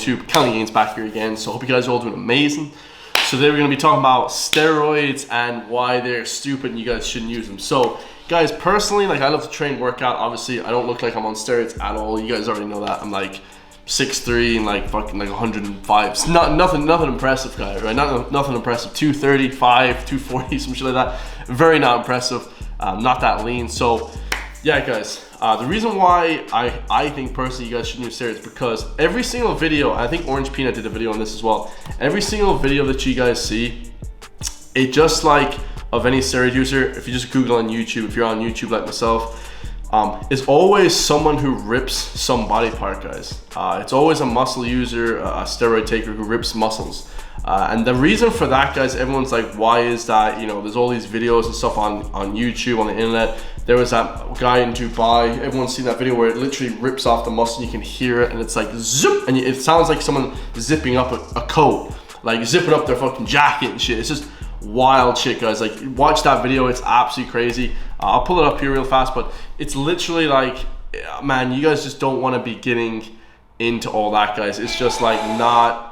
YouTube. Kelly Gaines back here again. So hope you guys are all doing amazing. So today we're going to be talking about steroids and why they're stupid and you guys shouldn't use them. So guys, personally, like I love to train, workout. Obviously, I don't look like I'm on steroids at all. You guys already know that. I'm like 6'3" and like fucking like 105. It's nothing impressive, guy, right? Nothing impressive. 235, 240, some shit like that. Very not impressive. Not that lean. So yeah, guys, the reason why I think personally you guys should use steroids, because every single video, I think Orange Peanut did a video on this as well, every single video that you guys see, it just like of any steroid user, if you just Google on YouTube, if you're on YouTube like myself, is always someone who rips some body part, guys. It's always a muscle user, a steroid taker who rips muscles. And the reason for that, guys, everyone's like, why is that? You know, there's all these videos and stuff on YouTube, on the internet. There was that guy in Dubai, everyone's seen that video where it literally rips off the muscle, you can hear it, and it's like zoop, and it sounds like someone zipping up a coat, like zipping up their fucking jacket and shit. It's just wild shit, guys. Like, watch that video, it's absolutely crazy. I'll pull it up here real fast, but it's literally like, man, you guys just don't want to be getting into all that, guys. It's just like not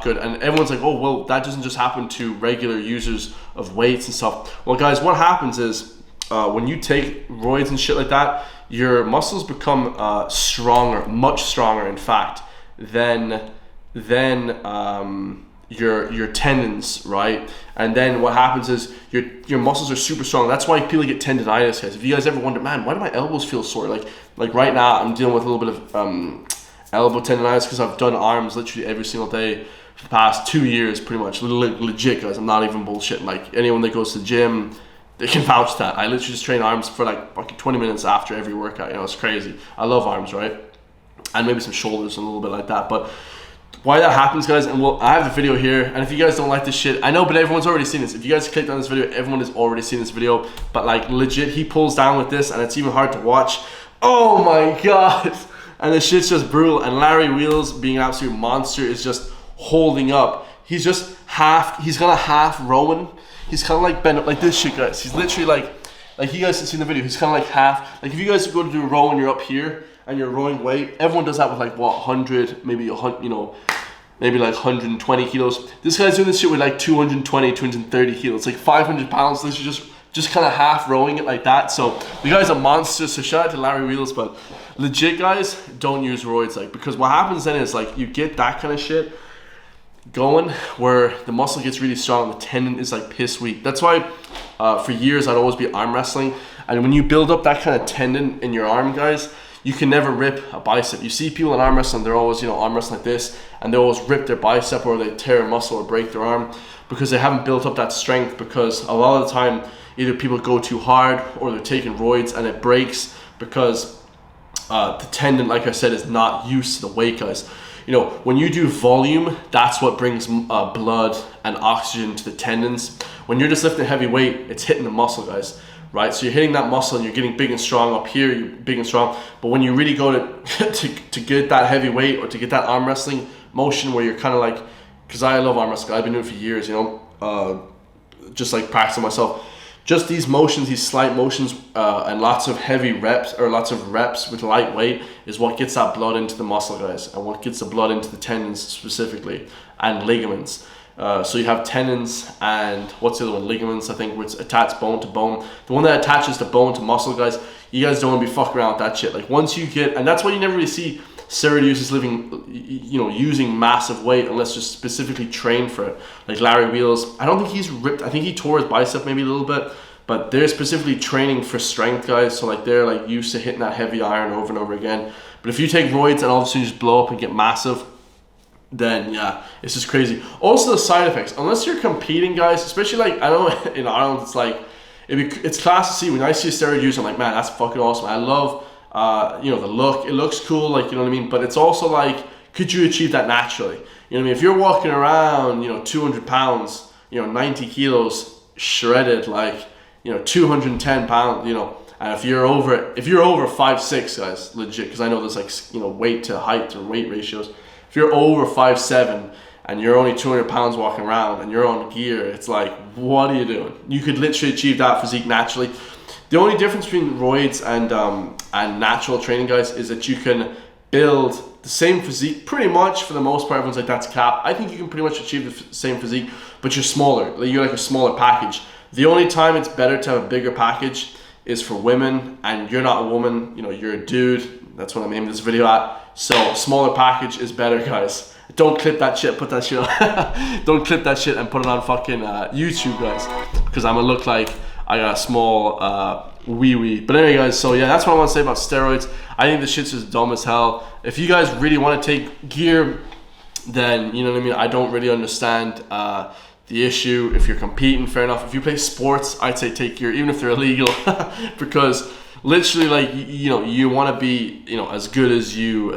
good. And everyone's like, oh well, that doesn't just happen to regular users of weights and stuff. Well, guys, what happens is when you take roids and shit like that, your muscles become stronger, much stronger, in fact, than your tendons, right? And then what happens is your muscles are super strong. That's why people get tendonitis, guys. If you guys ever wonder, man, why do my elbows feel sore? Like right now, I'm dealing with a little bit of elbow tendonitis because I've done arms literally every single day for the past 2 years, pretty much. Legit, guys. I'm not even bullshitting. Like, anyone that goes to the gym, they can vouch that. I literally just train arms for like fucking 20 minutes after every workout. You know, it's crazy. I love arms, right? And maybe some shoulders and a little bit like that. But why that happens, guys, and I have the video here, and if you guys don't like this shit, I know, but everyone's already seen this. If you guys clicked on this video, everyone has already seen this video. But like, legit, he pulls down with this, and it's even hard to watch. Oh my god. And the shit's just brutal. And Larry Wheels, being an absolute monster, is just holding up. He's just he's gonna half rowing. He's kind of like bent up like this shit, guys. He's literally like you guys have seen the video, he's kind of like half, like if you guys go to do a row and you're up here and you're rowing weight, everyone does that with like what, 100, maybe 100, you know, maybe like 120 kilos. This guy's doing this shit with like 220, 230 kilos, like 500 pounds. This is just kind of half rowing it like that. So the guy's a monster. So shout out to Larry Wheels. But legit, guys, don't use roids, like, because what happens then is like you get that kind of shit going where the muscle gets really strong, the tendon is like piss weak. That's why for years I'd always be arm wrestling, and when you build up that kind of tendon in your arm, guys, you can never rip a bicep. You see people in arm wrestling, they're always, you know, arm wrestling like this, and they always rip their bicep or they tear a muscle or break their arm because they haven't built up that strength. Because a lot of the time either people go too hard or they're taking roids and it breaks because the tendon, like I said, is not used to the weight, guys. You know, when you do volume, that's what brings blood and oxygen to the tendons. When you're just lifting heavy weight, it's hitting the muscle, guys, right? So you're hitting that muscle and you're getting big and strong up here, you're big and strong. But when you really go to get that heavy weight or to get that arm wrestling motion where you're kind of like, because I love arm wrestling, I've been doing it for years, you know, just like practicing myself. Just these motions, these slight motions, and lots of heavy reps or lots of reps with light weight is what gets that blood into the muscle, guys, and what gets the blood into the tendons specifically, and ligaments. So you have tendons and what's the other one? Ligaments, I think, which attach bone to bone. The one that attaches the bone to muscle, guys, you guys don't want to be fucking around with that shit. Like, once you get, and that's why you never really see steroid users using massive weight unless just specifically trained for it. Like Larry Wheels, I don't think he's ripped. I think he tore his bicep maybe a little bit, but they're specifically training for strength, guys. So like they're like used to hitting that heavy iron over and over again. But if you take roids and all of a sudden you just blow up and get massive, then yeah, it's just crazy. Also the side effects, unless you're competing, guys, especially like, I know in Ireland, it's like, it's class to see. When I see a steroid user, I'm like, man, that's fucking awesome. I love the look, it looks cool, like, you know what I mean? But it's also like, could you achieve that naturally? You know what I mean? If you're walking around, 200 pounds, 90 kilos shredded, like, 210 pounds, and if you're over 5'6", guys, legit, because I know there's like, weight to height or weight ratios. If you're over 5'7", and you're only 200 pounds walking around and you're on gear, it's like, what are you doing? You could literally achieve that physique naturally. The only difference between roids and natural training, guys, is that you can build the same physique pretty much for the most part. Everyone's like, that's cap. I think you can pretty much achieve the same physique, but you're smaller. You're like a smaller package. The only time it's better to have a bigger package is for women, and you're not a woman, you know, you're a dude. That's what I'm aiming this video at. So smaller package is better, guys. Don't clip that shit, put that shit on. Don't clip that shit and put it on fucking YouTube, guys, because I'm gonna look like I got a small wee. But anyway, guys, so yeah, that's what I want to say about steroids. I think this shit's just dumb as hell. If you guys really want to take gear, then, you know what I mean, I don't really understand the issue. If you're competing, fair enough. If you play sports, I'd say take gear, even if they're illegal, because literally, like, you know, you want to be, you know, as good as you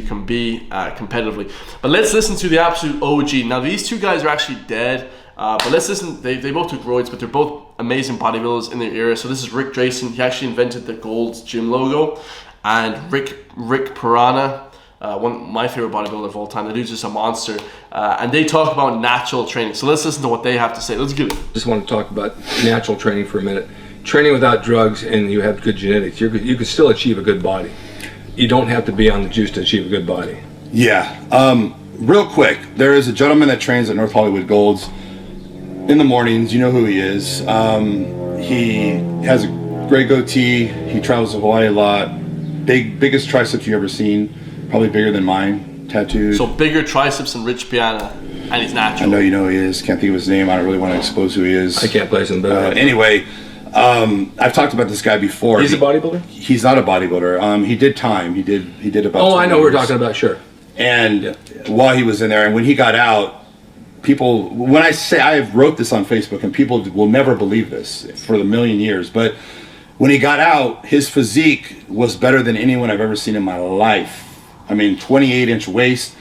can be competitively. But let's listen to the absolute OG. Now, these two guys are actually dead, but let's listen. They both took roids, but they're both amazing bodybuilders in their era. So this is Rick Drayson. He actually invented the Gold's Gym logo, and Rick Piranha, one of my favorite bodybuilder of all time. The dude's just a monster, and they talk about natural training. So let's listen to what they have to say. Let's get it. Just want to talk about natural training for a minute. Training without drugs and you have good genetics, you can still achieve a good body. You don't have to be on the juice to achieve a good body. Yeah. Real quick, there is a gentleman that trains at North Hollywood Golds in the mornings. You know who he is. He has a great goatee. He travels to Hawaii a lot. Biggest triceps you've ever seen. Probably bigger than mine. Tattooed. So bigger triceps than Rich Piana, and he's natural. I know you know who he is. Can't think of his name. I don't really want to expose who he is. I can't place him, but anyway. I've talked about this guy before. He's a bodybuilder? He's not a bodybuilder. He did time. He did about. Oh, I know what we're talking about. Sure. And while he was in there, and when he got out, people. When I wrote this on Facebook, and people will never believe this for the million years, but when he got out, his physique was better than anyone I've ever seen in my life. I mean, 28-inch waist,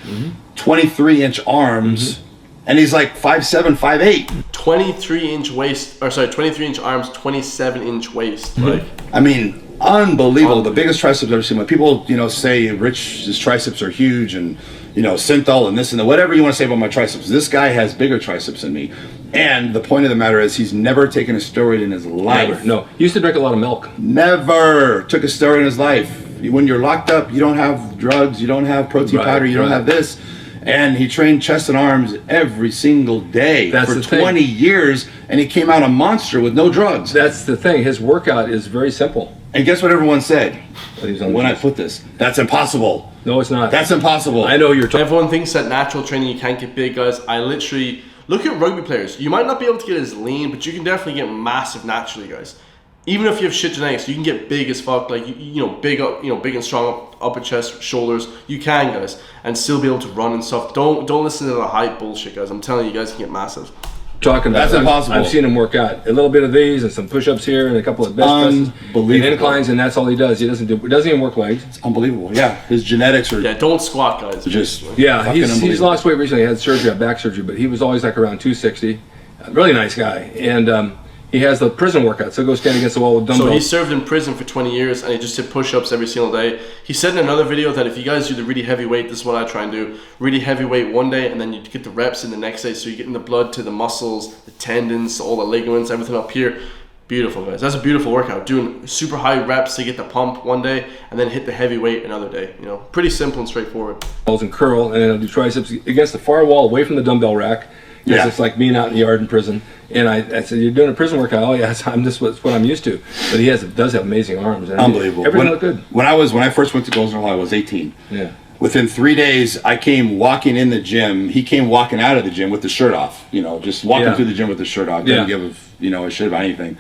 23-inch arms. And he's like 5'7", 5'8". 23-inch waist, or sorry, 23-inch arms, 27-inch waist. Like, I mean, unbelievable. The biggest triceps I've ever seen. When people, you know, say Rich's triceps are huge, and, you know, Synthol and this and that, whatever you want to say about my triceps, this guy has bigger triceps than me. And the point of the matter is, he's never taken a steroid in his life. Never. No, he used to drink a lot of milk. Never took a steroid in his life. When you're locked up, you don't have drugs, you don't have protein powder, you don't have this. And he trained chest and arms every single day for 20 years, and he came out a monster with no drugs. That's the thing. His workout is very simple. And guess what everyone said when I put this? That's impossible. No, it's not. That's impossible. I know you're talking. Everyone thinks that natural training, you can't get big, guys. I literally, look at rugby players. You might not be able to get as lean, but you can definitely get massive naturally, guys. Even if you have shit genetics, you can get big as fuck, like, you know, big and strong upper chest, shoulders. You can, guys, and still be able to run and stuff. Don't listen to the hype bullshit, guys. I'm telling you, you guys can get massive. Talking about that's impossible. I've seen him work out a little bit of these and some push-ups here and a couple of bench presses and inclines, and that's all he does. He doesn't even work legs. It's unbelievable. Yeah, his genetics are. Yeah, don't squat, guys. Just he's lost weight recently. He had surgery, had back surgery, but he was always like around 260. Really nice guy, and he has the prison workout, so go stand against the wall with dumbbells. So he served in prison for 20 years, and he just did push-ups every single day. He said in another video that if you guys do the really heavy weight, this is what I try and do, really heavy weight one day, and then you get the reps in the next day, so you're getting the blood to the muscles, the tendons, all the ligaments, everything up here. Beautiful, guys. That's a beautiful workout. Doing super high reps to get the pump one day, and then hit the heavy weight another day. You know, pretty simple and straightforward. And curl, and then I'll do triceps against the far wall, away from the dumbbell rack. Yeah. It's like being out in the yard in prison. And I said, you're doing a prison workout? Oh, yeah, I'm just what I'm used to. But he does have amazing arms. And unbelievable. Everything looked good. When I first went to Golden Hall, I was 18. Yeah. Within 3 days, I came walking in the gym. He came walking out of the gym with the shirt off. You know, just walking through the gym with the shirt off. Didn't give a shit about anything.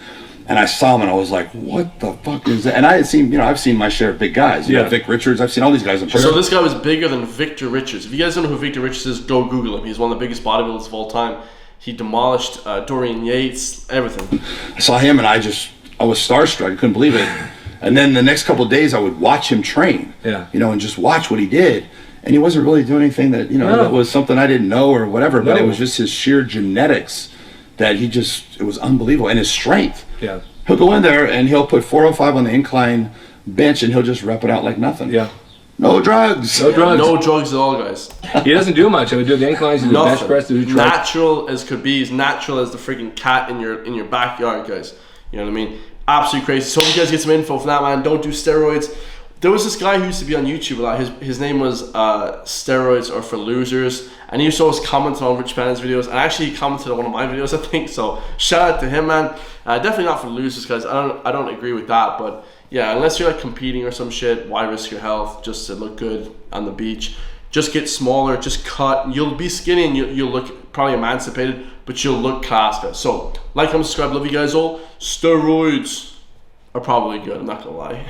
And I saw him, and I was like, "What the fuck is that?" And I had seen, I've seen my share of big guys. You know, Vic Richards. I've seen all these guys in person. So this guy was bigger than Victor Richards. If you guys don't know who Victor Richards is, go Google him. He's one of the biggest bodybuilders of all time. He demolished Dorian Yates, everything. I saw him, and I was starstruck. I couldn't believe it. And then the next couple of days, I would watch him train. Yeah. And just watch what he did. And he wasn't really doing anything that that was something I didn't know or whatever. But it was just his sheer genetics that it was unbelievable, and his strength. Yeah. He'll go in there and he'll put 405 on the incline bench, and he'll just rep it out like nothing. Yeah. No drugs. No drugs. No drugs at all, guys. He doesn't do much. He would do the inclines, he would do bench press, he would do triceps. Natural as could be. He's natural as the freaking cat in your backyard, guys. You know what I mean? Absolutely crazy. So if you guys get some info from that, man, don't do steroids. There was this guy who used to be on YouTube a lot. His name was Steroids or for Losers, and he used to always comment on Rich Bannon's videos. And actually, he commented on one of my videos, I think. So shout out to him, man. Definitely not for losers, guys. I don't agree with that. But yeah, unless you're like competing or some shit, why risk your health just to look good on the beach? Just get smaller, just cut. You'll be skinny and you'll look probably emancipated, but you'll look class, guys. So like, comment, subscribe. Love you guys all. Steroids are probably good. I'm not gonna lie.